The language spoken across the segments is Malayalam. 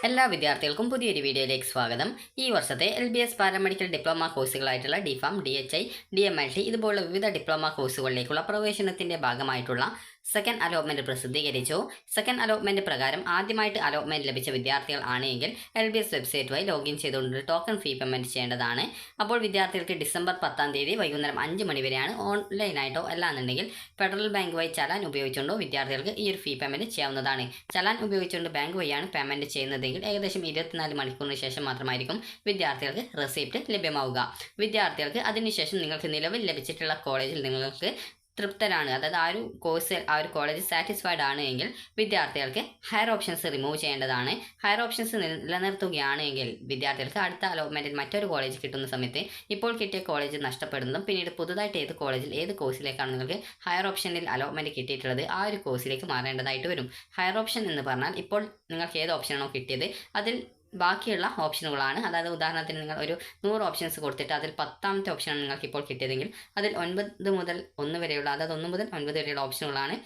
എല്ലാ വിദ്യാർത്ഥികൾക്കും പുതിയൊരു വീഡിയോയിലേക്ക് സ്വാഗതം. ഈ വർഷത്തെ LBS പാരാമെഡിക്കൽ ഡിപ്ലോമ കോഴ്സുകളായിട്ടുള്ള DPharm, DHI, DMLT ഇതുപോലുള്ള വിവിധ ഡിപ്ലോമ കോഴ്സുകളിലേക്കുള്ള പ്രവേശനത്തിന്റെ ഭാഗമായിട്ടുള്ള സെക്കൻഡ് അലോട്ട്മെന്റ് പ്രസിദ്ധീകരിച്ചു. സെക്കൻഡ് അലോട്ട്മെന്റ് പ്രകാരം ആദ്യമായിട്ട് അലോട്ട്മെന്റ് ലഭിച്ച വിദ്യാർത്ഥികൾ ആണെങ്കിൽ LBS വെബ്സൈറ്റ് വഴി ലോഗിൻ ചെയ്തുകൊണ്ട് ടോക്കൺ ഫീ പേയ്മെന്റ് ചെയ്യേണ്ടതാണ്. അപ്പോൾ വിദ്യാർത്ഥികൾക്ക് ഡിസംബർ 10-ാം തീയതി വൈകുന്നേരം 5 മണി വരെയാണ് ഓൺലൈനായിട്ടോ അല്ലാന്നുണ്ടെങ്കിൽ ഫെഡറൽ ബാങ്ക് വഴി ചലാൻ ഉപയോഗിച്ചുകൊണ്ടോ വിദ്യാർത്ഥികൾക്ക് ഈ ഒരു ഫീ പേയ്മെന്റ് ചെയ്യാവുന്നതാണ്. ചലാൻ ഉപയോഗിച്ചുകൊണ്ട് ബാങ്ക് വഴിയാണ് പേയ്മെന്റ് ചെയ്യുന്നതെങ്കിൽ ഏകദേശം 24 മണിക്കൂറിന് ശേഷം മാത്രമായിരിക്കും വിദ്യാർത്ഥികൾക്ക് റെസിപ്റ്റ് ലഭ്യമാവുക. വിദ്യാർത്ഥികൾക്ക് അതിനുശേഷം നിങ്ങൾക്ക് നിലവിൽ ലഭിച്ചിട്ടുള്ള കോളേജിൽ നിങ്ങൾക്ക് തൃപ്തരാണ്, അതായത് ആ ഒരു കോളേജ് സാറ്റിസ്ഫൈഡ് ആണ് എങ്കിൽ വിദ്യാർത്ഥികൾക്ക് ഹയർ ഓപ്ഷൻസ് റിമൂവ് ചെയ്യേണ്ടതാണ്. ഹയർ ഓപ്ഷൻസ് നിലനിർത്തുകയാണ് എങ്കിൽ വിദ്യാർത്ഥികൾക്ക് അടുത്ത അലോട്ട്മെന്റിൽ മറ്റൊരു കോളേജ് കിട്ടുന്ന സമയത്ത് ഇപ്പോൾ കിട്ടിയ കോളേജ് നഷ്ടപ്പെടുന്നതും പിന്നീട് പുതുതായിട്ട് ഏത് കോളേജിൽ ഏത് കോഴ്സിലേക്കാണ് നിങ്ങൾക്ക് ഹയർ ഓപ്ഷനിൽ അലോട്ട്മെന്റ് കിട്ടിയിട്ടുള്ളത് ആ ഒരു കോഴ്സിലേക്ക് മാറേണ്ടതായിട്ട് വരും. ഹയർ ഓപ്ഷൻ എന്ന് പറഞ്ഞാൽ ഇപ്പോൾ നിങ്ങൾക്ക് ഏത് ഓപ്ഷനാണോ കിട്ടിയത് അതിൽ ബാക്കിയുള്ള ഓപ്ഷനുകളാണ്. അതായത് ഉദാഹരണത്തിന് നിങ്ങൾ ഒരു 100 ഓപ്ഷൻസ് കൊടുത്തിട്ട് അതിൽ 10ാമത്തെ ഓപ്ഷനാണ് നിങ്ങൾക്ക് ഇപ്പോൾ കിട്ടിയതെങ്കിൽ അതിൽ 9 മുതൽ 1 വരെയുള്ള, അതായത് 1 മുതൽ 9 വരെയുള്ള ഓപ്ഷനുകളാണ്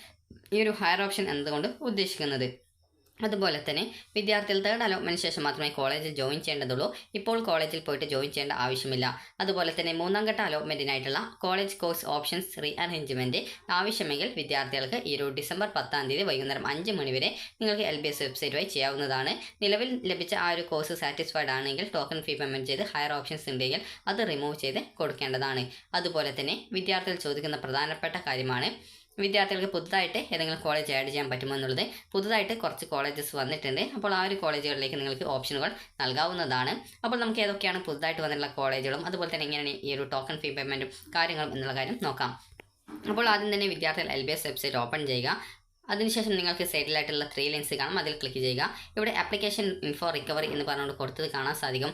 ഈ ഒരു ഹയർ ഓപ്ഷൻ എന്നതുകൊണ്ട് ഉദ്ദേശിക്കുന്നത്. അതുപോലെ തന്നെ വിദ്യാർത്ഥികൾ തേർഡ് അലോട്ട്മെൻറ്റിന് ശേഷം മാത്രമേ കോളേജിൽ ജോയിൻ ചെയ്യേണ്ടതുള്ളൂ. ഇപ്പോൾ കോളേജിൽ പോയിട്ട് ജോയിൻ ചെയ്യേണ്ട ആവശ്യമില്ല. അതുപോലെ തന്നെ 3ാം ഘട്ട അലോട്ട്മെൻറ്റിനായിട്ടുള്ള കോളേജ് കോഴ്സ് ഓപ്ഷൻസ് റീഅറേഞ്ച്മെൻറ്റ് ആവശ്യമെങ്കിൽ വിദ്യാർത്ഥികൾക്ക് ഈ ഒരു ഡിസംബർ 10-ാം തീയതി വൈകുന്നേരം 5 മണി വരെ നിങ്ങൾക്ക് LBS വെബ്സൈറ്റ് വഴി ചെയ്യാവുന്നതാണ്. നിലവിൽ ലഭിച്ച ആ ഒരു കോഴ്സ് സാറ്റിസ്ഫൈഡ് ആണെങ്കിൽ ടോക്കൺ ഫീ പേയ്മെൻറ്റ് ചെയ്ത് ഹയർ ഓപ്ഷൻസ് ഉണ്ടെങ്കിൽ അത് റിമൂവ് ചെയ്ത് കൊടുക്കേണ്ടതാണ്. അതുപോലെ തന്നെ വിദ്യാർത്ഥികൾ ചോദിക്കുന്ന പ്രധാനപ്പെട്ട കാര്യമാണ് വിദ്യാർത്ഥികൾക്ക് പുതുതായിട്ട് ഏതെങ്കിലും കോളേജ് ആഡ് ചെയ്യാൻ പറ്റുമോ എന്നുള്ളത്. പുതുതായിട്ട് കുറച്ച് കോളേജസ് വന്നിട്ടുണ്ട്. അപ്പോൾ ആ ഒരു കോളേജുകളിലേക്ക് നിങ്ങൾക്ക് ഓപ്ഷനുകൾ നൽകാവുന്നതാണ്. അപ്പോൾ നമുക്ക് ഏതൊക്കെയാണ് പുതുതായിട്ട് വന്നിട്ടുള്ള കോളേജുകളും അതുപോലെ തന്നെ എങ്ങനെയാണ് ഈ ഒരു ടോക്കൺ ഫീ പേയ്മെൻറ്റും കാര്യങ്ങളും എന്നുള്ള കാര്യം നോക്കാം. അപ്പോൾ ആദ്യം തന്നെ വിദ്യാർത്ഥികൾ LBS വെബ്സൈറ്റ് ഓപ്പൺ ചെയ്യുക. അതിനുശേഷം നിങ്ങൾക്ക് സൈഡിലായിട്ടുള്ള 3 ലൈൻസ് കാണാം, അതിൽ ക്ലിക്ക് ചെയ്യുക. ഇവിടെ ആപ്ലിക്കേഷൻ ഇൻഫോ റിക്കവറി എന്ന് പറഞ്ഞുകൊണ്ട് കൊടുത്തത് കാണാൻ സാധിക്കും.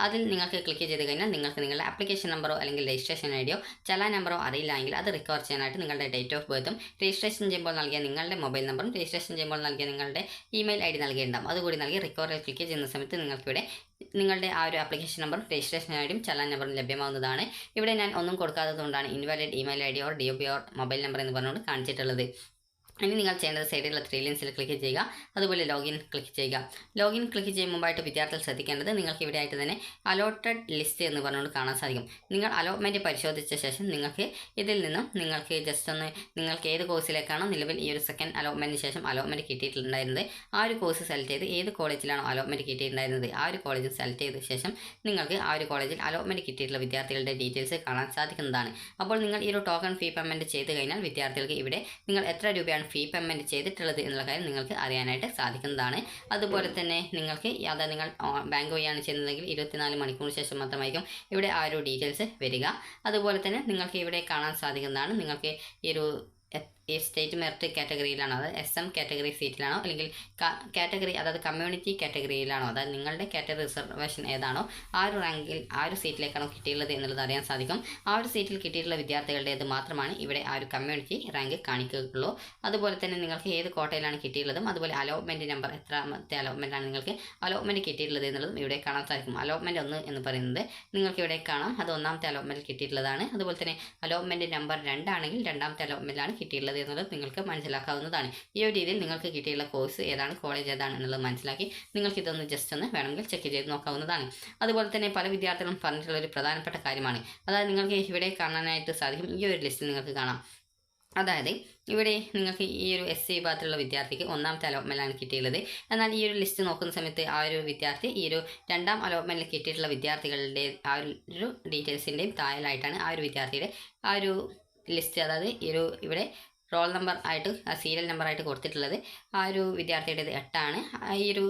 അതിൽ നിങ്ങൾക്ക് ക്ലിക്ക് ചെയ്ത് കഴിഞ്ഞാൽ നിങ്ങൾക്ക് നിങ്ങളുടെ ആപ്ലിക്കേഷൻ നമ്പറോ അല്ലെങ്കിൽ രജിസ്ട്രേഷൻ ഐഡിയോ ചലാൻ നമ്പറോ അറിയില്ലെങ്കിൽ അത് റിക്കവർ ചെയ്യാനായിട്ട് നിങ്ങളുടെ ഡേറ്റ് ഓഫ് ബർത്തും രജിസ്ട്രേഷൻ ചെയ്യുമ്പോൾ നൽകിയ നിങ്ങളുടെ മൊബൈൽ നമ്പറും രജിസ്ട്രേഷൻ ചെയ്യുമ്പോൾ നൽകിയ നിങ്ങളുടെ ഇമെയിൽ ID നൽകിയിട്ടുണ്ടാകും. അതുകൂടി നൽകി റിക്കവറിൽ ക്ലിക്ക് ചെയ്യുന്ന സമയത്ത് നിങ്ങൾക്കിവിടെ നിങ്ങളുടെ ആ ഒരു ആപ്ലിക്കേഷൻ നമ്പറും രജിസ്ട്രേഷൻ ഐഡിയും ചലാൻ നമ്പറും ലഭ്യമാവുന്നതാണ്. ഇവിടെ ഞാൻ ഒന്നും കൊടുക്കാത്തതുകൊണ്ടാണ് invalid email ID or DOB or mobile number എന്ന് പറഞ്ഞുകൊണ്ട് കാണിച്ചിട്ടുള്ളത്. ഇനി നിങ്ങൾ ചെയ്യേണ്ടത് സൈഡിലുള്ള 3 ലൈൻസിൽ ക്ലിക്ക് ചെയ്യുക. അതുപോലെ ലോഗിൻ ക്ലിക്ക് ചെയ്യുക. ലോഗിൻ ക്ലിക്ക് ചെയ്യുന്ന മുമ്പായിട്ട് വിദ്യാർത്ഥികൾ ശ്രദ്ധിക്കേണ്ടത് നിങ്ങൾക്ക് ഇവിടെ ആയിട്ട് തന്നെ അലോട്ടഡ് ലിസ്റ്റ് എന്ന് പറഞ്ഞുകൊണ്ട് കാണാൻ സാധിക്കും. നിങ്ങൾ അലോട്ട്മെൻറ്റ് പരിശോധിച്ച ശേഷം നിങ്ങൾക്ക് ഇതിൽ നിന്നും നിങ്ങൾക്ക് ജസ്റ്റ് ഒന്ന് നിങ്ങൾക്ക് ഏത് കോഴ്സിലേക്കാണോ നിലവിൽ ഈ ഒരു സെക്കൻഡ് അലോട്ട്മെൻറ്റിന് ശേഷം അലോട്ട്മെൻറ്റ് കിട്ടിയിട്ടുണ്ടായിരുന്നത് ആ ഒരു കോഴ്സ് സെലക്ട് ചെയ്ത് ഏത് കോളേജിലാണോ അലോട്ട്മെൻറ്റ് കിട്ടിയിട്ടുണ്ടായിരുന്നത് ആ ഒരു കോളേജ് സെലക്ട് ചെയ്ത ശേഷം നിങ്ങൾക്ക് ആ ഒരു കോളേജിൽ അലോട്ട്മെൻറ്റ് കിട്ടിയിട്ടുള്ള വിദ്യാർത്ഥികളുടെ ഡീറ്റെയിൽസ് കാണാൻ സാധിക്കുന്നതാണ്. അപ്പോൾ നിങ്ങൾ ഈ ഒരു ടോക്കൺ ഫീ പേയ്മെൻറ്റ് ചെയ്ത് കഴിഞ്ഞാൽ വിദ്യാർത്ഥികൾക്ക് ഇവിടെ നിങ്ങൾ എത്ര രൂപയാണ് ഫീ പേയ്മെൻറ്റ് ചെയ്തിട്ടുള്ളത് എന്നുള്ള കാര്യം നിങ്ങൾക്ക് അറിയാനായിട്ട് സാധിക്കുന്നതാണ്. അതുപോലെ തന്നെ നിങ്ങൾക്ക് അതായത് നിങ്ങൾ ബാങ്ക് വഴിയാണ് ചെയ്യുന്നതെങ്കിൽ 24 മണിക്കൂറിന് ശേഷം മാത്രമായിരിക്കും ഇവിടെ ആ ഒരു ഡീറ്റെയിൽസ് വരിക. അതുപോലെ തന്നെ നിങ്ങൾക്ക് ഇവിടെ കാണാൻ സാധിക്കുന്നതാണ് നിങ്ങൾക്ക് ഈ ഒരു സ്റ്റേറ്റ് മെറിറ്റ് കാറ്റഗറിയിലാണോ, അതായത് SM കാറ്റഗറി സീറ്റിലാണോ അല്ലെങ്കിൽ കാറ്റഗറി അതായത് കമ്മ്യൂണിറ്റി കാറ്റഗറിയിലാണോ, അതായത് നിങ്ങളുടെ കാറ്റഗറി റിസർവേഷൻ ഏതാണോ ആ ഒരു റാങ്കിൽ ആ ഒരു സീറ്റിലേക്കാണോ കിട്ടിയുള്ളത് എന്നുള്ളത് അറിയാൻ സാധിക്കും. ആ ഒരു സീറ്റിൽ കിട്ടിയിട്ടുള്ള വിദ്യാർത്ഥികളുടേത് മാത്രമാണ് ഇവിടെ ആ ഒരു കമ്മ്യൂണിറ്റി റാങ്ക് കാണിക്കുകയുള്ളൂ. അതുപോലെ തന്നെ നിങ്ങൾക്ക് ഏത് കോട്ടയിലാണ് കിട്ടിയിട്ടുള്ളതും അതുപോലെ അലോട്ട്മെൻറ്റ് നമ്പർ എത്രാമത്തെ അലോട്ട്മെൻറ്റാണ് നിങ്ങൾക്ക് അലോട്ട്മെൻറ്റ് കിട്ടിയിട്ടുള്ളത് എന്നുള്ളതും ഇവിടെ കാണാൻ സാധിക്കും. അലോട്ട്മെൻറ്റ് 1 എന്ന് പറയുന്നത് നിങ്ങൾക്ക് ഇവിടെ കാണാം, അത് 1ാമത്തെ അലോട്ട്മെൻറ്റിൽ കിട്ടിയിട്ടുള്ളതാണ്. അതുപോലെ തന്നെ അലോട്ട്മെൻറ്റ് നമ്പർ 2 ആണെങ്കിൽ 2ാമത്തെ അലോട്ട്മെൻറ്റിലാണ് കിട്ടിയിട്ടുള്ളത് എന്നുള്ളത് നിങ്ങൾക്ക് മനസ്സിലാക്കാവുന്നതാണ്. ഈ ഒരു രീതിയിൽ നിങ്ങൾക്ക് കിട്ടിയുള്ള കോഴ്സ് ഏതാണ് കോളേജ് ഏതാണ് എന്നുള്ളത് മനസ്സിലാക്കി നിങ്ങൾക്ക് ഇതൊന്ന് ജസ്റ്റ് ഒന്ന് വേണമെങ്കിൽ ചെക്ക് ചെയ്ത് നോക്കാവുന്നതാണ്. അതുപോലെ തന്നെ പല വിദ്യാർത്ഥികളും പറഞ്ഞിട്ടുള്ള ഒരു പ്രധാനപ്പെട്ട കാര്യമാണ്, അതായത് നിങ്ങൾക്ക് ഇവിടെ കാണാനായിട്ട് സാധിക്കും. ഈ ഒരു ലിസ്റ്റിൽ നിങ്ങൾക്ക് കാണാം, അതായത് ഇവിടെ നിങ്ങൾക്ക് ഈ ഒരു SC വിഭാഗത്തിലുള്ള വിദ്യാർത്ഥിക്ക് 1ാമത്തെ അലോട്ട്മെൻറ്റിലാണ് കിട്ടിയുള്ളത്. എന്നാൽ ഈ ഒരു ലിസ്റ്റ് നോക്കുന്ന സമയത്ത് ആ ഒരു വിദ്യാർത്ഥി ഈ ഒരു 2ാം അലോട്ട്മെൻറ്റിൽ കിട്ടിയിട്ടുള്ള വിദ്യാർത്ഥികളുടെ ആ ഒരു ഡീറ്റെയിൽസിൻ്റെയും താഴെയായിട്ടാണ് ആ ഒരു വിദ്യാർത്ഥിയുടെ ആ ഒരു ലിസ്റ്റ്, അതായത് ഈ ഒരു ഇവിടെ റോൾ നമ്പർ ആയിട്ട് സീരിയൽ നമ്പർ ആയിട്ട് കൊടുത്തിട്ടുള്ളത് ആ ഒരു വിദ്യാർത്ഥിയുടേത് 8 ആണ്. ഈ ഒരു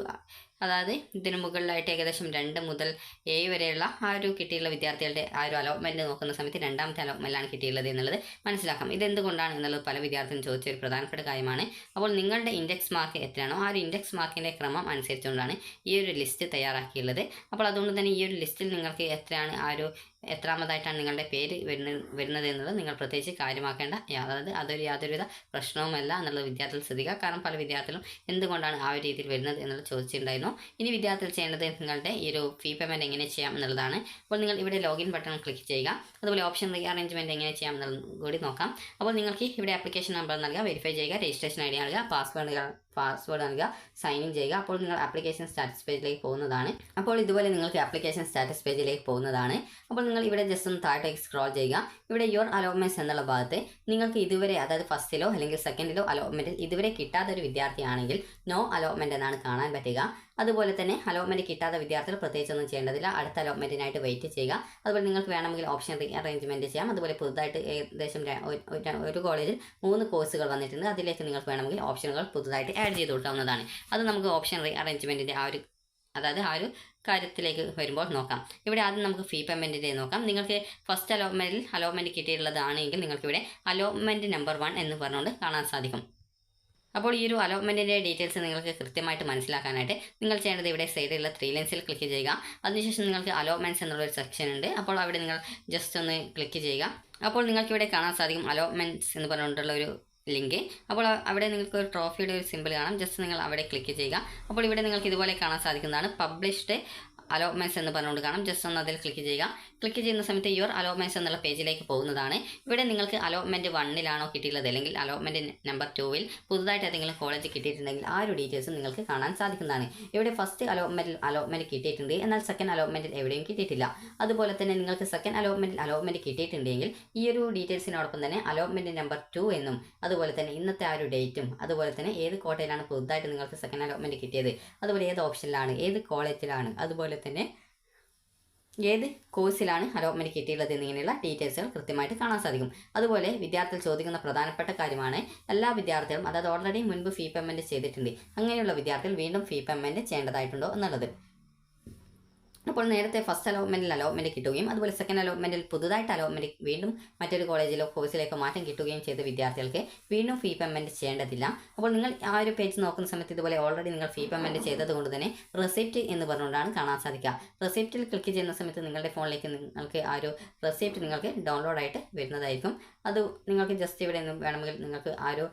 അതായത് ഇതിന് മുകളിലായിട്ട് ഏകദേശം 2 മുതൽ 7 വരെയുള്ള ആ ഒരു കിട്ടിയുള്ള വിദ്യാർത്ഥികളുടെ ആ ഒരു അലോട്ട്മെൻറ്റ് നോക്കുന്ന സമയത്ത് 2ാമത്തെ അലോട്ട്മെൻറ്റിലാണ് കിട്ടിയുള്ളത് എന്നുള്ളത് മനസ്സിലാക്കാം. ഇതെന്തുകൊണ്ടാണ് എന്നുള്ളത് പല വിദ്യാർത്ഥികളും ചോദിച്ച ഒരു പ്രധാനപ്പെട്ട കാര്യമാണ്. അപ്പോൾ നിങ്ങളുടെ ഇൻഡെക്സ് മാർക്ക് എത്രയാണോ ആ ഒരു ഇൻഡെക്സ് മാർക്കിൻ്റെ ക്രമം അനുസരിച്ചുകൊണ്ടാണ് ഈ ഒരു ലിസ്റ്റ് തയ്യാറാക്കിയുള്ളത്. അപ്പോൾ അതുകൊണ്ട് തന്നെ ഈ ഒരു ലിസ്റ്റിൽ നിങ്ങൾക്ക് എത്രയാണ് ആ ഒരു എത്രാമതായിട്ടാണ് നിങ്ങളുടെ പേര് വരുന്നത് എന്നുള്ളത് നിങ്ങൾ പ്രത്യേകിച്ച് കാര്യമാക്കേണ്ട, അതായത് യാതൊരുവിധ പ്രശ്നവുമല്ല എന്നുള്ളത് വിദ്യാർത്ഥികൾ ശ്രദ്ധിക്കുക. കാരണം പല വിദ്യാർത്ഥികളും എന്തുകൊണ്ടാണ് ആ ഒരു രീതിയിൽ വരുന്നത് എന്നുള്ളത് ചോദിച്ചിട്ടുണ്ടായിരുന്നു. ഇനി വിദ്യാർത്ഥികൾ ചെയ്യേണ്ടത് നിങ്ങളുടെ ഈ ഒരു ഫീ പേയ്മെൻറ്റ് എങ്ങനെ ചെയ്യാം എന്നുള്ളതാണ്. അപ്പോൾ നിങ്ങൾ ഇവിടെ ലോഗിൻ ബട്ടൺ ക്ലിക്ക് ചെയ്യുക. അതുപോലെ ഓപ്ഷൻ റീഅറേഞ്ച്മെൻറ്റ് എങ്ങനെ ചെയ്യാം എന്നുള്ളത് കൂടി നോക്കാം. അപ്പോൾ നിങ്ങൾക്ക് ഇവിടെ ആപ്ലിക്കേഷൻ നമ്പർ നൽകുക, വെരിഫൈ ചെയ്യുക, രജിസ്ട്രേഷൻ ID നൽകുക, പാസ്വേഡ് നൽകുക, സൈൻ ഇൻ ചെയ്യുക. അപ്പോൾ നിങ്ങൾ ആപ്ലിക്കേഷൻ സ്റ്റാറ്റസ് പേജിലേക്ക് പോകുന്നതാണ്. അപ്പോൾ ഇതുപോലെ നിങ്ങൾക്ക് ആപ്ലിക്കേഷൻ സ്റ്റാറ്റസ് പേജിലേക്ക് പോകുന്നതാണ്. അപ്പോൾ നിങ്ങൾ ഇവിടെ ജസ്റ്റ് ഒന്ന് താഴേക്ക് സ്ക്രോൾ ചെയ്യുക. ഇവിടെ യുവർ അലോട്ട്മെന്റ്സ് എന്നുള്ള ഭാഗത്ത് നിങ്ങൾക്ക് ഇതുവരെ, അതായത് ഫസ്റ്റിലോ അല്ലെങ്കിൽ സെക്കൻഡിലോ അലോട്ട്മെന്റിൽ ഇതുവരെ കിട്ടാത്ത ഒരു വിദ്യാർത്ഥിയാണെങ്കിൽ നോ അലോട്ട്മെന്റ് എന്നാണ് കാണാൻ പറ്റുക. അതുപോലെ തന്നെ അലോട്ട്മെന്റ് കിട്ടാത്ത വിദ്യാർത്ഥികൾ പ്രത്യേകിച്ചൊന്നും ചെയ്യേണ്ടതില്ല, അടുത്ത അലോട്ട്മെന്റിനായിട്ട് വെയിറ്റ് ചെയ്യുക. അതുപോലെ നിങ്ങൾക്ക് വേണമെങ്കിൽ ഓപ്ഷൻ റീ അറേഞ്ച്മെന്റ് ചെയ്യാം. അതുപോലെ പുതുതായിട്ട് ഏകദേശം ഒരു കോളേജിൽ 3 കോഴ്സുകൾ വന്നിട്ടുണ്ട്. അതിലേക്ക് നിങ്ങൾക്ക് വേണമെങ്കിൽ ഓപ്ഷനുകൾ പുതുതായിട്ട് ആഡ് ചെയ്ത് കൊടുക്കാവുന്നതാണ്. അത് നമുക്ക് ഓപ്ഷൻ റീ അറേഞ്ച്മെന്റിന്റെ ആ ഒരു കാര്യത്തിലേക്ക് വരുമ്പോൾ നോക്കാം. ഇവിടെ ആദ്യം നമുക്ക് ഫീ പേയ്മെൻറ്റിൻ്റെ നോക്കാം. നിങ്ങൾക്ക് ഫസ്റ്റ് അലോട്ട്മെൻറ്റ് കിട്ടിയിട്ടുള്ളതാണെങ്കിൽ നിങ്ങൾക്കിവിടെ അലോട്ട്മെൻറ്റ് നമ്പർ 1 എന്ന് പറഞ്ഞുകൊണ്ട് കാണാൻ സാധിക്കും. അപ്പോൾ ഈ ഒരു അലോട്ട്മെൻറ്റിൻ്റെ ഡീറ്റെയിൽസ് നിങ്ങൾക്ക് കൃത്യമായിട്ട് മനസ്സിലാക്കാനായിട്ട് നിങ്ങൾ ചെയ്യേണ്ടത് ഇവിടെ സൈഡിലുള്ള 3 ലൈൻസിൽ ക്ലിക്ക് ചെയ്യുക. അതിനുശേഷം നിങ്ങൾക്ക് അലോട്ട്മെൻറ്റ്സ് എന്നുള്ളൊരു സെക്ഷൻ ഉണ്ട്. അപ്പോൾ അവിടെ നിങ്ങൾ ജസ്റ്റ് ഒന്ന് ക്ലിക്ക് ചെയ്യുക. അപ്പോൾ നിങ്ങൾക്കിവിടെ കാണാൻ സാധിക്കും അലോട്ട്മെൻറ്റ്സ് എന്ന് പറഞ്ഞുകൊണ്ടുള്ള ഒരു ലിങ്ക്. അപ്പോൾ അവിടെ നിങ്ങൾക്ക് ഒരു ട്രോഫിയുടെ ഒരു സിമ്പിൾ കാണാം. ജസ്റ്റ് നിങ്ങൾ അവിടെ ക്ലിക്ക് ചെയ്യുക. അപ്പോൾ ഇവിടെ നിങ്ങൾക്ക് ഇതുപോലെ കാണാൻ സാധിക്കുന്നതാണ് പബ്ലിഷ്ഡ് അലോട്ട്മെൻറ്റ്സ് എന്ന് പറഞ്ഞുകൊണ്ട് കാണാം. ജസ്റ്റ് ഒന്ന് അതിൽ ക്ലിക്ക് ചെയ്യുക. ക്ലിക്ക് ചെയ്യുന്ന സമയത്ത് യുവർ അലോട്ട്മെൻറ്റ്സ് എന്നുള്ള പേജിലേക്ക് പോകുന്നതാണ്. ഇവിടെ നിങ്ങൾക്ക് അലോട്ട്മെൻറ്റ് 1-ലാണോ കിട്ടിയിട്ടുള്ളത് അല്ലെങ്കിൽ അലോട്ട്മെൻറ്റ് നമ്പർ 2-ൽ പുതുതായിട്ട് ഏതെങ്കിലും കോളേജ് കിട്ടിയിട്ടുണ്ടെങ്കിൽ ആ ഒരു ഡീറ്റെയിൽസ് നിങ്ങൾക്ക് കാണാൻ സാധിക്കുന്നതാണ്. ഇവിടെ ഫസ്റ്റ് അലോട്ട്മെൻറ്റ് കിട്ടിയിട്ടുണ്ട്, എന്നാൽ സെക്കൻഡ് അലോട്ട്മെൻറ്റിൽ എവിടെയും കിട്ടിയിട്ടില്ല. അതുപോലെ തന്നെ നിങ്ങൾക്ക് സെക്കൻഡ് അലോട്ട്മെൻറ്റ് കിട്ടിയിട്ടുണ്ടെങ്കിൽ ഈ ഒരു ഡീറ്റെയിൽസിനോടൊപ്പം തന്നെ അലോട്ട്മെൻറ്റ് നമ്പർ 2 എന്നും അതുപോലെ തന്നെ ഇന്നത്തെ ആ ഒരു ഡേറ്റും അതുപോലെ തന്നെ ഏത് കോട്ടയിലാണ് പുതുതായിട്ട് നിങ്ങൾക്ക് സെക്കൻഡ് അലോട്ട്മെൻറ്റ് കിട്ടിയത്, അതുപോലെ ഏത് ഓപ്ഷനിലാണ്, ഏത് കോളേജിലാണ്, അതുപോലെ തന്നെ ഏത് കോഴ്സിലാണ് അലോട്ട്മെൻറ്റ് കിട്ടിയിട്ടുള്ളത് എന്നിങ്ങനെയുള്ള ഡീറ്റെയിൽസുകൾ കൃത്യമായിട്ട് കാണാൻ സാധിക്കും. അതുപോലെ വിദ്യാർത്ഥികൾ ചോദിക്കുന്ന പ്രധാനപ്പെട്ട കാര്യമാണ് എല്ലാ വിദ്യാർത്ഥികളും, അതായത് ഓൾറെഡി മുൻപ് ഫീ പേയ്മെൻറ്റ് ചെയ്തിട്ടുണ്ട്, അങ്ങനെയുള്ള വിദ്യാർത്ഥികൾ വീണ്ടും ഫീ പേയ്മെൻറ്റ് ചെയ്യേണ്ടതായിട്ടുണ്ടോ എന്നുള്ളത്. അപ്പോൾ നേരത്തെ ഫസ്റ്റ് അലോട്ട്മെൻറ്റ് കിട്ടുകയും അതുപോലെ സെക്കൻഡ് അലോട്ട്മെൻറ്റിൽ പുതുതായിട്ട് അലോട്ട്മെൻറ്റ് വീണ്ടും മറ്റൊരു കോളേജിലോ കോഴ്സിലേക്കോ മാറ്റം കിട്ടുകയും ചെയ്ത വിദ്യാർത്ഥികൾക്ക് വീണ്ടും ഫീ പേയ്മെൻറ്റ് ചെയ്യേണ്ടതില്ല. അപ്പോൾ നിങ്ങൾ ആ ഒരു പേജ് നോക്കുന്ന സമയത്ത് ഇതുപോലെ ഓൾറെഡി നിങ്ങൾ ഫീ പേയ്മെൻറ്റ് ചെയ്തതുകൊണ്ട് തന്നെ റെസിപ്റ്റ് എന്ന് പറഞ്ഞുകൊണ്ടാണ് കാണാൻ സാധിക്കുക. റെസിപ്റ്റിൽ ക്ലിക്ക് ചെയ്യുന്ന സമയത്ത് നിങ്ങളുടെ ഫോണിലേക്ക് നിങ്ങൾക്ക് ആ ഒരു റെസിപ്റ്റ് നിങ്ങൾക്ക് ഡൗൺലോഡായിട്ട് വരുന്നതായിരിക്കും. അത് നിങ്ങൾക്ക് ജസ്റ്റ് ഇവിടെ വേണമെങ്കിൽ നിങ്ങൾക്ക് ആ ഒരു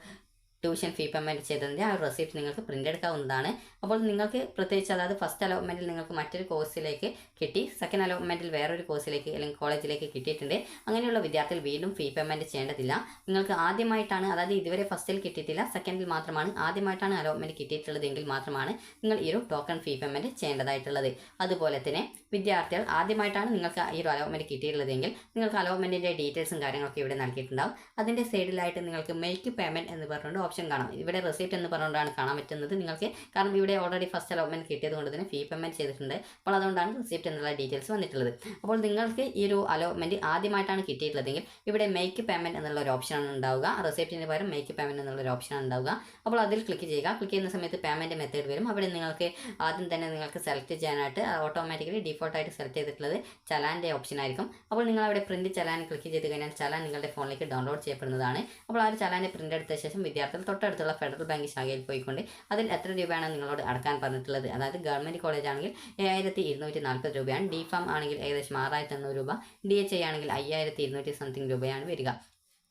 ട്യൂഷൻ ഫീ പേയ്മെൻറ്റ് ചെയ്തതിൻ്റെ ആ ഒരു റെസിപ്റ്റ് നിങ്ങൾക്ക് പ്രിൻ്റ് എടുക്കാവുന്നതാണ്. അപ്പോൾ നിങ്ങൾക്ക് പ്രത്യേകിച്ച് അതായത് ഫസ്റ്റ് അലോട്ട്മെൻറ്റിൽ നിങ്ങൾക്ക് മറ്റൊരു കോഴ്സിലേക്ക് കിട്ടി, സെക്കൻഡ് അലോട്ട്മെൻറ്റിൽ വേറൊരു കോഴ്സിലേക്ക് അല്ലെങ്കിൽ കോളേജിലേക്ക് കിട്ടിയിട്ടുണ്ട്, അങ്ങനെയുള്ള വിദ്യാർത്ഥികൾ വീണ്ടും ഫീ പേയ്മെൻറ്റ് ചെയ്യേണ്ടതില്ല. നിങ്ങൾക്ക് ആദ്യമായിട്ടാണ്, അതായത് ഇതുവരെ ഫസ്റ്റിൽ കിട്ടിയിട്ടില്ല, സെക്കൻഡിൽ മാത്രമാണ് ആദ്യമായിട്ടാണ് അലോട്ട്മെൻറ്റ് കിട്ടിയിട്ടുള്ളതെങ്കിൽ മാത്രമാണ് നിങ്ങൾ ഈ ഒരു ടോക്കൺ ഫീ പേയ്മെൻറ്റ് ചെയ്യേണ്ടതായിട്ടുള്ളത്. അതുപോലെ തന്നെ വിദ്യാർത്ഥികൾ ആദ്യമായിട്ടാണ് നിങ്ങൾക്ക് ഈ ഒരു അലോട്ട്മെൻറ്റ് കിട്ടിയിട്ടുള്ളതെങ്കിൽ നിങ്ങൾക്ക് അലോട്ട്മെൻറ്റിൻ്റെ ഡീറ്റെയിൽസും കാര്യങ്ങളൊക്കെ ഇവിടെ നൽകിയിട്ടുണ്ടാവും. അതിൻ്റെ സൈഡിലായിട്ട് നിങ്ങൾക്ക് മേക്ക് പേയ്മെൻറ്റ് എന്ന് പറഞ്ഞുകൊണ്ട് ഓപ്ഷൻ കാണാം. ഇവിടെ റെസിപ്റ്റ് എന്ന് പറഞ്ഞുകൊണ്ടാണ് കാണാൻ പറ്റുന്നത് നിങ്ങൾക്ക്, കാരണം ഇവിടെ ഓൾറെഡി ഫസ്റ്റ് അലോട്ട്മെൻറ്റ് കിട്ടിയത് കൊണ്ട് തന്നെ ഫീ പേയ്മെൻറ്റ് ചെയ്തിട്ടുണ്ട്. അപ്പോൾ അതുകൊണ്ടാണ് റെസിപ്റ്റ് എന്നുള്ള ഡീറ്റെയിൽസ് വന്നിട്ടുള്ളത്. അപ്പോൾ നിങ്ങൾക്ക് ഈ ഒരു അലോട്ട്മെൻറ്റ് ആദ്യമായിട്ടാണ് കിട്ടിയിട്ടുള്ളതെങ്കിൽ ഇവിടെ മേക്ക് പേയ്മെൻറ്റ് എന്നുള്ള ഒരു ഓപ്ഷനാണ് ഉണ്ടാവുക. റെസിപ്റ്റിന് പകരം മേക്ക് പേയ്മെൻറ്റ് എന്നുള്ള ഒരു ഓപ്ഷനാണ് ഉണ്ടാവുക. അപ്പോൾ അതിൽ ക്ലിക്ക് ചെയ്യുക. ക്ലിക്ക് ചെയ്യുന്ന സമയത്ത് പേയ്മെൻറ്റ് മെത്തേഡ് വരും. അവിടെ നിങ്ങൾക്ക് ആദ്യം തന്നെ നിങ്ങൾക്ക് സെലക്ട് ചെയ്യാനായിട്ട് ഓട്ടോമാറ്റിക്കലി ഡീഫോൾട്ടായിട്ട് സെലക്ട് ചെയ്തിട്ടുള്ളത് ചലാൻ്റെ ഓപ്ഷൻ ആയിരിക്കും. അപ്പോൾ നിങ്ങൾ അവിടെ പ്രിൻറ്റ് ചലാൻ ക്ലിക്ക് ചെയ്ത് കഴിഞ്ഞാൽ ചലാൻ നിങ്ങളുടെ ഫോണിലേക്ക് ഡൗൺലോഡ് ചെയ്യപ്പെടുന്നതാണ്. അപ്പോൾ ആ ഒരു ചലാൻ്റെ പ്രിൻ്റ് എടുത്ത ശേഷം വിദ്യാർത്ഥികൾ തൊട്ടടുത്തുള്ള ഫെഡറൽ ബാങ്ക് ശാഖയിൽ പോയിക്കൊണ്ട് അതിൽ എത്ര രൂപയാണ് നിങ്ങളോട് അടക്കാൻ പറഞ്ഞിട്ടുള്ളത്, അതായത് ഗവൺമെൻറ് കോളേജ് ആണെങ്കിൽ 7240 രൂപയാണ്, DPharm ആണെങ്കിൽ ഏകദേശം 6100 രൂപ, DHI ആണെങ്കിൽ 5200 സംതിങ് രൂപയാണ് വരിക.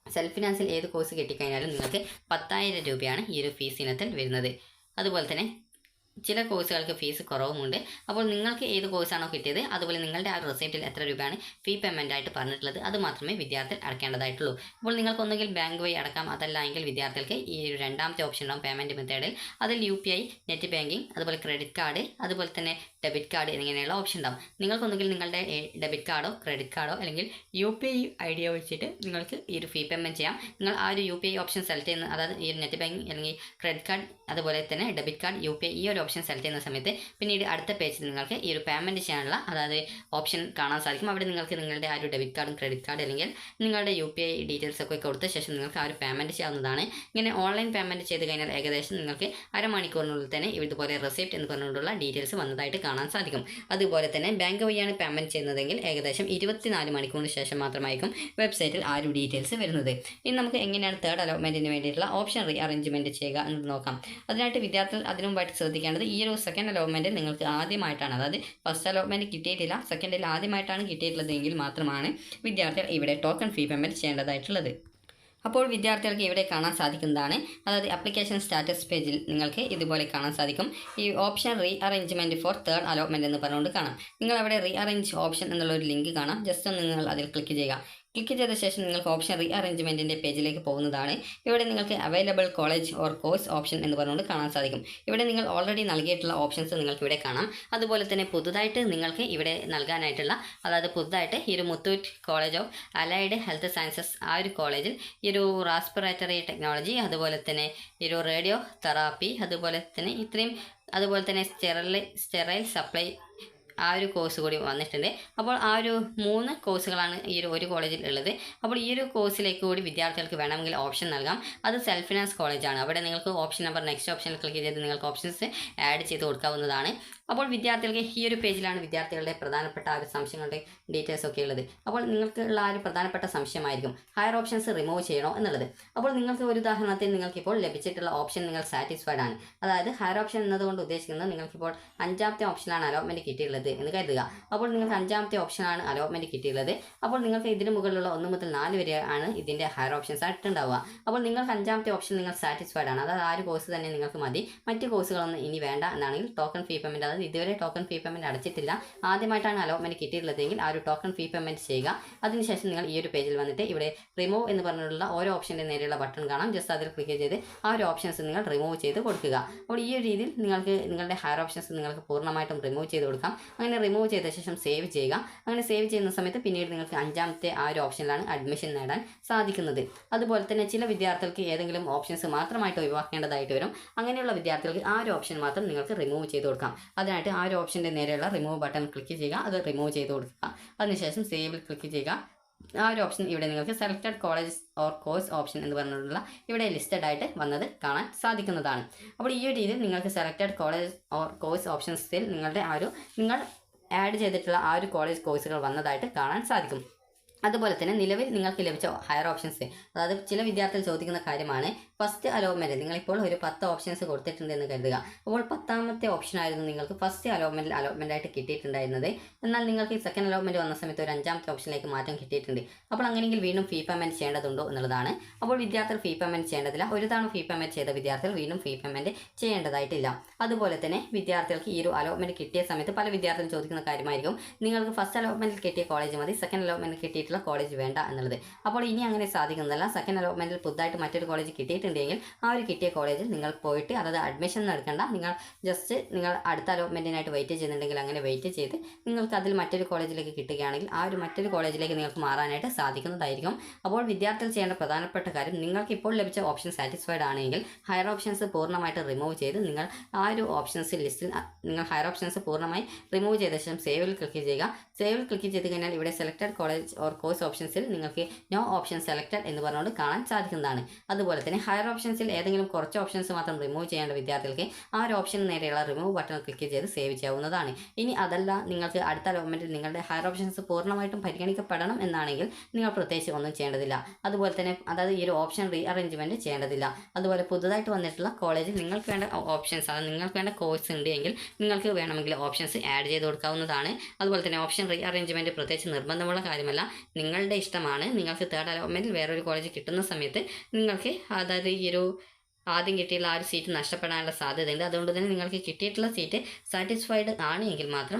സെൽഫ് ഫിനാൻസിൽ ഏത് കോഴ്സ് കിട്ടിക്കഴിഞ്ഞാലും നിങ്ങൾക്ക് 10,000 രൂപയാണ് ഈ ഒരു ഫീസ് ഇനത്തിൽ വരുന്നത്. അതുപോലെ തന്നെ ചില കോഴ്സുകൾക്ക് ഫീസ് കുറവുമുണ്ട്. അപ്പോൾ നിങ്ങൾക്ക് ഏത് കോഴ്സാണോ കിട്ടിയത് അതുപോലെ നിങ്ങളുടെ ആ റെസിപ്റ്റിൽ എത്ര രൂപയാണ് ഫീ പേയ്മെൻ്റ് ആയിട്ട് പറഞ്ഞിട്ടുള്ളത് അത് മാത്രമേ വിദ്യാർത്ഥികൾ അടക്കേണ്ടതായിട്ടുള്ളൂ. അപ്പോൾ നിങ്ങൾക്ക് ഒന്നുകിൽ ബാങ്ക് വഴി അടക്കാം, അതല്ല എങ്കിൽ വിദ്യാർത്ഥികൾക്ക് ഈ ഒരു രണ്ടാമത്തെ ഓപ്ഷൻ ഉണ്ടാവും പേയ്മെൻറ്റ് മെത്തേഡിൽ. അതിൽ UPI, നെറ്റ് ബാങ്കിങ്, അതുപോലെ ക്രെഡിറ്റ് കാർഡ്, അതുപോലെ തന്നെ ഡെബിറ്റ് കാർഡ് എന്നിങ്ങനെയുള്ള ഓപ്ഷൻ ഉണ്ടാവും. നിങ്ങൾക്കൊന്നുകിൽ നിങ്ങളുടെ ഡെബിറ്റ് കാർഡോ ക്രെഡിറ്റ് കാർഡോ അല്ലെങ്കിൽ UPI ID വെച്ചിട്ട് നിങ്ങൾക്ക് ഈ ഒരു ഫീ പേയ്മെൻറ്റ് ചെയ്യാം. നിങ്ങൾ ആ ഒരു UPI ഓപ്ഷൻ സെലക്ട് ചെയ്യുന്ന, അതായത് ഈ ഒരു നെറ്റ് ബാങ്കിങ് അല്ലെങ്കിൽ ക്രെഡിറ്റ് കാർഡ് അതുപോലെ തന്നെ ഡെബിറ്റ് കാർഡ് UPI ഈ ഒരു ഓപ്ഷൻ സെലക്ട് ചെയ്യുന്ന സമയത്ത് പിന്നീട് അടുത്ത പേജിൽ നിങ്ങൾക്ക് ഈ ഒരു പേയ്മെൻറ്റ് ചെയ്യാനുള്ള അതായത് ഓപ്ഷൻ കാണാൻ സാധിക്കും. അവിടെ നിങ്ങൾക്ക് നിങ്ങളുടെ ആ ഒരു ഡെബിറ്റ് കാർഡും ക്രെഡിറ്റ് കാർഡ് അല്ലെങ്കിൽ നിങ്ങളുടെ UPI ഡീറ്റെയിൽസ് ഒക്കെ കൊടുത്ത ശേഷം നിങ്ങൾക്ക് ആ ഒരു പേയ്മെൻറ്റ് ചെയ്യാവുന്നതാണ്. ഇങ്ങനെ ഓൺലൈൻ പേയ്മെൻറ്റ് ചെയ്ത് കഴിഞ്ഞാൽ ഏകദേശം നിങ്ങൾക്ക് അരമണിക്കൂറിനുള്ളിൽ തന്നെ ഇതുപോലെ റെസിപ്റ്റ് എന്ന് പറഞ്ഞുകൊണ്ടുള്ള ഡീറ്റെയിൽസ് വന്നതായിട്ട് കാണാൻ സാധിക്കും. അതുപോലെ തന്നെ ബാങ്ക് വഴിയാണ് പേയ്മെൻറ്റ് ചെയ്യുന്നതെങ്കിൽ ഏകദേശം 24 മണിക്കൂറിന് ശേഷം മാത്രമായിരിക്കും വെബ്സൈറ്റിൽ ആ ഒരു ഡീറ്റെയിൽസ് വരുന്നത്. ഇനി നമുക്ക് എങ്ങനെയാണ് തേർഡ് അലോട്ട്മെൻറ്റിന് വേണ്ടിയിട്ടുള്ള ഓപ്ഷൻ റീ അറേഞ്ച്മെൻറ്റ് ചെയ്യുക എന്ന് നോക്കാം. അതിനായിട്ട് വിദ്യാർത്ഥികൾ അതിനു മുമ്പായിട്ട് ശ്രദ്ധിക്കേണ്ടത് ഈ ഒരു സെക്കൻഡ് അലോട്ട്മെൻറ്റ് നിങ്ങൾക്ക് ആദ്യമായിട്ടാണ്, അതായത് ഫസ്റ്റ് അലോട്ട്മെൻറ്റ് കിട്ടിയിട്ടില്ല, സെക്കൻഡിൽ ആദ്യമായിട്ടാണ് കിട്ടിയിട്ടുള്ളതെങ്കിൽ മാത്രമാണ് വിദ്യാർത്ഥികൾ ഇവിടെ ടോക്കൺ ഫീ പേയ്മെൻറ്റ് ചെയ്യേണ്ടതായിട്ടുള്ളത്. അപ്പോൾ വിദ്യാർത്ഥികൾക്ക് ഇവിടെ കാണാൻ സാധിക്കുന്നതാണ്, അതായത് ആപ്ലിക്കേഷൻ സ്റ്റാറ്റസ് പേജിൽ നിങ്ങൾക്ക് ഇതുപോലെ കാണാൻ സാധിക്കും. ഈ option re arrangement for third allotment എന്ന് പറഞ്ഞുകൊണ്ട് കാണാം. നിങ്ങൾ അവിടെ റീ അറേഞ്ച് ഓപ്ഷൻ എന്നുള്ള ഒരു ലിങ്ക് കാണാം. ജസ്റ്റ് ഒന്ന് നിങ്ങൾ അതിൽ ക്ലിക്ക് ചെയ്യുക. ക്ലിക്ക് ചെയ്ത ശേഷം നിങ്ങൾക്ക് ഓപ്ഷൻ റീ അറേഞ്ച്മെൻറ്റിൻ്റെ പേജിലേക്ക് പോകുന്നതാണ്. ഇവിടെ നിങ്ങൾക്ക് available college or course option എന്ന് പറഞ്ഞുകൊണ്ട് കാണാൻ സാധിക്കും. ഇവിടെ നിങ്ങൾ ഓൾറെഡി നൽകിയിട്ടുള്ള ഓപ്ഷൻസ് നിങ്ങൾക്ക് ഇവിടെ കാണാം. അതുപോലെ തന്നെ പുതുതായിട്ട് നിങ്ങൾക്ക് ഇവിടെ നൽകാനായിട്ടുള്ള, അതായത് പുതുതായിട്ട് ഈ ഒരു Muthoot college of allied health sciences ആ ഒരു കോളേജിൽ ഈ ഒരു റെസ്പിറേറ്ററി ടെക്നോളജി, അതുപോലെ തന്നെ ഈ ഒരു റേഡിയോ തെറാപ്പി, അതുപോലെ തന്നെ അതുപോലെ തന്നെ സ്റ്റെറൈൽ സപ്ലൈ ആ ഒരു കോഴ്സ് കൂടി വന്നിട്ടുണ്ട്. അപ്പോൾ ആ ഒരു 3 കോഴ്സുകളാണ് ഈ ഒരു കോളേജിൽ ഉള്ളത്. അപ്പോൾ ഈ ഒരു കോഴ്സിലേക്ക് കൂടി വിദ്യാർത്ഥികൾക്ക് വേണമെങ്കിൽ ഓപ്ഷൻ നൽകാം. അത് സെൽഫ് ഫിനാൻസ് കോളേജാണ്. അവിടെ നിങ്ങൾക്ക് ഓപ്ഷൻ നമ്പർ നെക്സ്റ്റ് ഓപ്ഷനിൽ ക്ലിക്ക് ചെയ്ത് നിങ്ങൾക്ക് ഓപ്ഷൻസ് ആഡ് ചെയ്ത് കൊടുക്കാവുന്നതാണ്. അപ്പോൾ വിദ്യാർത്ഥികൾക്ക് ഈ ഒരു പേജിലാണ് വിദ്യാർത്ഥികളുടെ പ്രധാനപ്പെട്ട ആ ഒരു സംശയങ്ങളുടെ ഡീറ്റെയിൽസ് ഒക്കെ ഉള്ളത്. അപ്പോൾ നിങ്ങൾക്കുള്ള ആ ഒരു പ്രധാനപ്പെട്ട സംശയമായിരിക്കും ഹയർ ഓപ്ഷൻസ് റിമൂവ് ചെയ്യണോ എന്നുള്ളത്. അപ്പോൾ നിങ്ങൾക്ക് ഒരു ഉദാഹരണത്തിന് നിങ്ങൾക്കിപ്പോൾ ലഭിച്ചിട്ടുള്ള ഓപ്ഷൻ നിങ്ങൾ സാറ്റിസ്ഫൈഡ് ആണ്. അതായത് ഹയർ ഓപ്ഷൻ എന്നതുകൊണ്ട് ഉദ്ദേശിക്കുന്നത് നിങ്ങൾക്കിപ്പോൾ 5ാമത്തെ ഓപ്ഷനാണ് അലോട്ട്മെൻറ്റ് കിട്ടിയിട്ടുള്ളത് എന്ന് കരുതുക. അപ്പോൾ നിങ്ങൾക്ക് 5ാമത്തെ ഓപ്ഷനാണ് അലോട്ട്മെൻറ്റ് കിട്ടിയിട്ടുള്ളത്. അപ്പോൾ നിങ്ങൾക്ക് ഇതിന് മുകളിലുള്ള 1 മുതൽ 4 വരെ ആണ് ഇതിൻ്റെ ഹയർ ഓപ്ഷൻസ് ആയിട്ടുണ്ടാവുക. അപ്പോൾ നിങ്ങൾക്ക് 5ാമത്തെ ഓപ്ഷൻ നിങ്ങൾ സാറ്റിസ്ഫൈഡ് ആണ്, അതായത് ആ ഒരു കോഴ്സ് തന്നെ നിങ്ങൾക്ക് മതി, മറ്റ് കോഴ്സുകളൊന്നും ഇനി വേണ്ട എന്നാണെങ്കിൽ ടോക്കൺ ഫീ പേയ്മെൻറ്റ്, അതായത് ഇതുവരെ ടോക്കൺ ഫീ പേയ്മെൻറ്റ് അടച്ചിട്ടില്ല, ആദ്യമായിട്ടാണ് അലോട്ട്മെൻറ്റ് കിട്ടിയിട്ടുള്ളതെങ്കിൽ ആ ഒരു ടോക്കൺ ഫീ പേയ്മെൻറ്റ് ചെയ്യുക. അതിനുശേഷം നിങ്ങൾ ഈ ഒരു പേജിൽ വന്നിട്ട് ഇവിടെ റിമൂവ് എന്ന് പറഞ്ഞിട്ടുള്ള ഓരോ ഓപ്ഷൻ്റെ നേരെയുള്ള ബട്ടൺ കാണാം. ജസ്റ്റ് അതിൽ ക്ലിക്ക് ചെയ്ത് ആ ഒരു ഓപ്ഷൻസ് നിങ്ങൾ റിമൂവ് ചെയ്ത് കൊടുക്കുക. അപ്പോൾ ഈ ഒരു രീതിയിൽ നിങ്ങൾക്ക് നിങ്ങളുടെ ഹയർ ഓപ്ഷൻസ് നിങ്ങൾക്ക് പൂർണ്ണമായിട്ടും റിമൂവ് ചെയ്ത് കൊടുക്കാം. അങ്ങനെ റിമൂവ് ചെയ്ത ശേഷം സേവ് ചെയ്യുക. അങ്ങനെ സേവ് ചെയ്യുന്ന സമയത്ത് പിന്നീട് നിങ്ങൾക്ക് 5ാമത്തെ ആ ഒരു ഓപ്ഷനിലാണ് അഡ്മിഷൻ നേടാൻ സാധിക്കുന്നത്. അതുപോലെ തന്നെ ചില വിദ്യാർത്ഥികൾക്ക് ഏതെങ്കിലും ഓപ്ഷൻസ് മാത്രമായിട്ട് ഒഴിവാക്കേണ്ടതായിട്ട് വരും. അങ്ങനെയുള്ള വിദ്യാർത്ഥികൾക്ക് ആ ഒരു ഓപ്ഷൻ മാത്രം നിങ്ങൾക്ക് റിമൂവ് ചെയ്ത് കൊടുക്കാം. അതിനായിട്ട് ആ ഒരു ഓപ്ഷൻ്റെ നേരെയുള്ള റിമൂവ് ബട്ടൺ ക്ലിക്ക് ചെയ്യുക, അത് റിമൂവ് ചെയ്ത് കൊടുക്കുക. അതിനുശേഷം സേവിൽ ക്ലിക്ക് ചെയ്യുക. ആ ഒരു ഓപ്ഷൻ ഇവിടെ നിങ്ങൾക്ക് selected college or course option എന്ന് പറഞ്ഞിട്ടുള്ള ഇവിടെ ലിസ്റ്റഡ് ആയിട്ട് വന്നത് കാണാൻ സാധിക്കുന്നതാണ്. അപ്പോൾ ഈ ഒരു രീതിയിൽ നിങ്ങൾക്ക് സെലക്റ്റഡ് കോളേജ് ഓർ കോഴ്സ് ഓപ്ഷൻസിൽ നിങ്ങൾ ആഡ് ചെയ്തിട്ടുള്ള ആ ഒരു കോളേജ് കോഴ്സുകൾ വന്നതായിട്ട് കാണാൻ സാധിക്കും. അതുപോലെ തന്നെ നിലവിൽ നിങ്ങൾക്ക് ലഭിച്ച ഹയർ ഓപ്ഷൻസ്, അതായത് ചില വിദ്യാർത്ഥികൾ ചോദിക്കുന്ന കാര്യമാണ് ഫസ്റ്റ് അലോട്ട്മെൻറ്റ് നിങ്ങളിപ്പോൾ ഒരു 10 ഓപ്ഷൻസ് കൊടുത്തിട്ടുണ്ട് എന്ന് കരുതുക. അപ്പോൾ 10ാമത്തെ ഓപ്ഷനായിരുന്നു നിങ്ങൾക്ക് ഫസ്റ്റ് അലോട്ട്മെൻറ്റായിട്ട് കിട്ടിയിട്ടുണ്ടായിരുന്നത്. എന്നാൽ നിങ്ങൾക്ക് ഈ സെക്കൻഡ് അലോട്ട്മെൻറ്റ് വന്ന സമയത്ത് ഒരു 5ാമത്തെ ഓപ്ഷനിലേക്ക് മാറ്റം കിട്ടിയിട്ടുണ്ട്. അപ്പോൾ അങ്ങനെയെങ്കിൽ വീണ്ടും ഫീ പേയ്മെൻറ്റ് ചെയ്യേണ്ടതുണ്ടോ എന്നുള്ളതാണ്. അപ്പോൾ വിദ്യാർത്ഥികൾ ഫീ പേയ്മെൻറ്റ് ചെയ്യേണ്ടതില്ല. ഒരു തവണ ഫീ പേയ്മെൻറ്റ് ചെയ്ത വിദ്യാർത്ഥികൾ വീണ്ടും ഫീ പേയ്മെൻറ്റ് ചെയ്യേണ്ടതായിട്ടില്ല. അതുപോലെ തന്നെ വിദ്യാർത്ഥികൾക്ക് ഈ ഒരു അലോട്ട്മെൻറ്റ് കിട്ടിയ സമയത്ത് പല വിദ്യാർത്ഥികളും ചോദിക്കുന്ന കാര്യമായിരിക്കും നിങ്ങൾക്ക് ഫസ്റ്റ് അലോട്ട്മെൻറ്റിൽ കിട്ടിയ കോളേജ് മതി, സെക്കൻഡ് അലോട്ട്മെൻറ്റിൽ കിട്ടിയിട്ടുള്ള കോളേജ് വേണ്ട എന്നുള്ളത്. അപ്പോൾ ഇനി അങ്ങനെ സാധിക്കുന്നതല്ല. സെക്കൻഡ് അലോട്ട്മെൻറ്റിൽ പുതുതായിട്ട് മറ്റൊരു കോളേജ് കിട്ടിയിട്ടുണ്ടെങ്കിൽ ആ ഒരു കിട്ടിയ കോളേജിൽ നിങ്ങൾ പോയിട്ട്, അതായത് അഡ്മിഷൻ എടുക്കേണ്ട, നിങ്ങൾ അടുത്ത അലോട്ട്മെൻറ്റിനായിട്ട് വെയിറ്റ് ചെയ്യുന്നുണ്ടെങ്കിൽ അങ്ങനെ വെയിറ്റ് ചെയ്ത് നിങ്ങൾക്ക് അതിൽ മറ്റൊരു കോളേജിലേക്ക് കിട്ടുകയാണെങ്കിൽ ആ ഒരു മറ്റൊരു കോളേജിലേക്ക് നിങ്ങൾക്ക് മാറാനായിട്ട് സാധിക്കുന്നതായിരിക്കും. അപ്പോൾ വിദ്യാർത്ഥികൾ ചെയ്യേണ്ട പ്രധാനപ്പെട്ട കാര്യം, നിങ്ങൾക്ക് ഇപ്പോൾ ലഭിച്ച ഓപ്ഷൻ സാറ്റിസ്ഫൈഡ് ആണെങ്കിൽ ഹയർ ഓപ്ഷൻസ് പൂർണ്ണമായിട്ട് റിമൂവ് ചെയ്ത് നിങ്ങൾ ആ ഒരു ഓപ്ഷൻസ് ലിസ്റ്റിൽ നിങ്ങൾ ഹയർ ഓപ്ഷൻസ് പൂർണ്ണമായി റിമൂവ് ചെയ്ത ശേഷം സേവിൽ ക്ലിക്ക് ചെയ്യുക. സേവിൽ ക്ലിക്ക് ചെയ്ത് കഴിഞ്ഞാൽ ഇവിടെ സെലക്റ്റഡ് കോളേജ് ഓർ കോഴ്സ് ഓപ്ഷൻസിൽ നിങ്ങൾക്ക് നോ ഓപ്ഷൻ സെലക്റ്റഡ് എന്ന് പറഞ്ഞുകൊണ്ട് കാണാൻ സാധിക്കുന്നതാണ്. അതുപോലെ തന്നെ ഹയർ ഓപ്ഷൻസിൽ ഏതെങ്കിലും കുറച്ച് ഓപ്ഷൻസ് മാത്രം റിമൂവ് ചെയ്യേണ്ട വിദ്യാർത്ഥികൾക്ക് ആ ഒരു ഓപ്ഷന് നേരെയുള്ള റിമൂവ് ബട്ടൺ ക്ലിക്ക് ചെയ്ത് സേവ് ചെയ്യാവുന്നതാണ്. ഇനി അതല്ല, നിങ്ങൾക്ക് അടുത്ത അലോട്ട്മെൻറ്റിൽ നിങ്ങളുടെ ഹയർ ഓപ്ഷൻസ് പൂർണ്ണമായിട്ടും പരിഗണിക്കപ്പെടണം എന്നാണെങ്കിൽ നിങ്ങൾ പ്രത്യേകിച്ച് ഒന്നും ചെയ്യേണ്ടതില്ല. അതുപോലെ തന്നെ അതായത് ഈ ഒരു ഓപ്ഷൻ റീ അറേഞ്ച്മെൻറ്റ് ചെയ്യേണ്ടതില്ല. അതുപോലെ പുതുതായിട്ട് വന്നിട്ടുള്ള കോളേജിൽ നിങ്ങൾക്ക് വേണ്ട ഓപ്ഷൻസ്, അതായത് നിങ്ങൾക്ക് വേണ്ട കോഴ്സ് ഉണ്ട് എങ്കിൽ നിങ്ങൾക്ക് വേണമെങ്കിൽ ഓപ്ഷൻസ് ആഡ് ചെയ്ത് കൊടുക്കാവുന്നതാണ്. അതുപോലെ തന്നെ ഓപ്ഷൻ റീ അറേഞ്ച്മെൻറ്റ് പ്രത്യേകിച്ച് നിർബന്ധമുള്ള കാര്യമല്ല, നിങ്ങളുടെ ഇഷ്ടമാണ്. നിങ്ങൾക്ക് തേർഡ് അലോട്ട്മെൻറ്റിൽ വേറൊരു കോളേജ് കിട്ടുന്ന സമയത്ത് നിങ്ങൾക്ക്, അതായത് ഈ ഒരു ആദ്യം കിട്ടിയുള്ള ആ ഒരു സീറ്റ് നഷ്ടപ്പെടാനുള്ള സാധ്യതയുണ്ട്. അതുകൊണ്ട് തന്നെ നിങ്ങൾക്ക് കിട്ടിയിട്ടുള്ള സീറ്റ് സാറ്റിസ്ഫൈഡ് ആണ് എങ്കിൽ മാത്രം,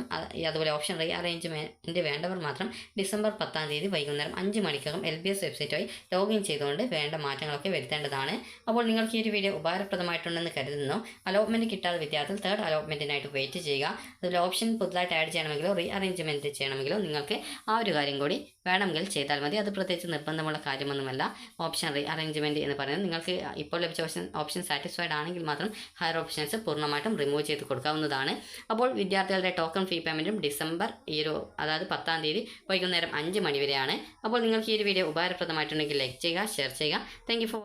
അതുപോലെ ഓപ്ഷൻ റീ അറേഞ്ച്മെൻറ്റ് വേണ്ടവർ മാത്രം ഡിസംബർ 10-ാം തീയതി വൈകുന്നേരം 5 മണിക്കകം LBS വെബ്സൈറ്റുമായി ലോഗിൻ ചെയ്തുകൊണ്ട് വേണ്ട മാറ്റങ്ങളൊക്കെ വരുത്തേണ്ടതാണ്. അപ്പോൾ നിങ്ങൾക്ക് ഈ ഒരു വീഡിയോ ഉപകാരപ്രദമായിട്ടുണ്ടെന്ന് കരുതുന്നു. അലോട്ട്മെൻറ്റ് കിട്ടാതെ വിദ്യാർത്ഥികൾ തേർഡ് അലോട്ട്മെൻറ്റിനായിട്ട് വെയിറ്റ് ചെയ്യുക. അതുപോലെ ഓപ്ഷൻ പുതുതായിട്ട് ആഡ് ചെയ്യണമെങ്കിലോ റീ അറേഞ്ച്മെൻറ്റ് ചെയ്യണമെങ്കിലോ നിങ്ങൾക്ക് ആ ഒരു കാര്യം കൂടി വേണമെങ്കിൽ ചെയ്താൽ മതി. അത് പ്രത്യേകിച്ച് നിർബന്ധമുള്ള കാര്യമൊന്നുമല്ല. ഓപ്ഷൻ റീ അറേഞ്ച്മെൻറ്റ് എന്ന് പറയുന്നത് നിങ്ങൾക്ക് ഇപ്പോൾ ലഭിച്ച ഓപ്ഷൻ സാറ്റിസ്ഫൈഡ് ആണെങ്കിൽ മാത്രം ഹയർ ഓപ്ഷൻസ് പൂർണ്ണമായിട്ടും റിമൂവ് ചെയ്ത് കൊടുക്കാവുന്നതാണ്. അപ്പോൾ വിദ്യാർത്ഥികളുടെ ടോക്കൺ ഫീ പേയ്മെൻറ്റും ഡിസംബർ അതായത് 10-ാം തീയതി വൈകുന്നേരം 5 മണി വരെയാണ്. അപ്പോൾ നിങ്ങൾക്ക് ഈ ഒരു വീഡിയോ ഉപകാരപ്രദമായിട്ടുണ്ടെങ്കിൽ ലൈക്ക് ചെയ്യുക, ഷെയർ ചെയ്യുക. Thank you for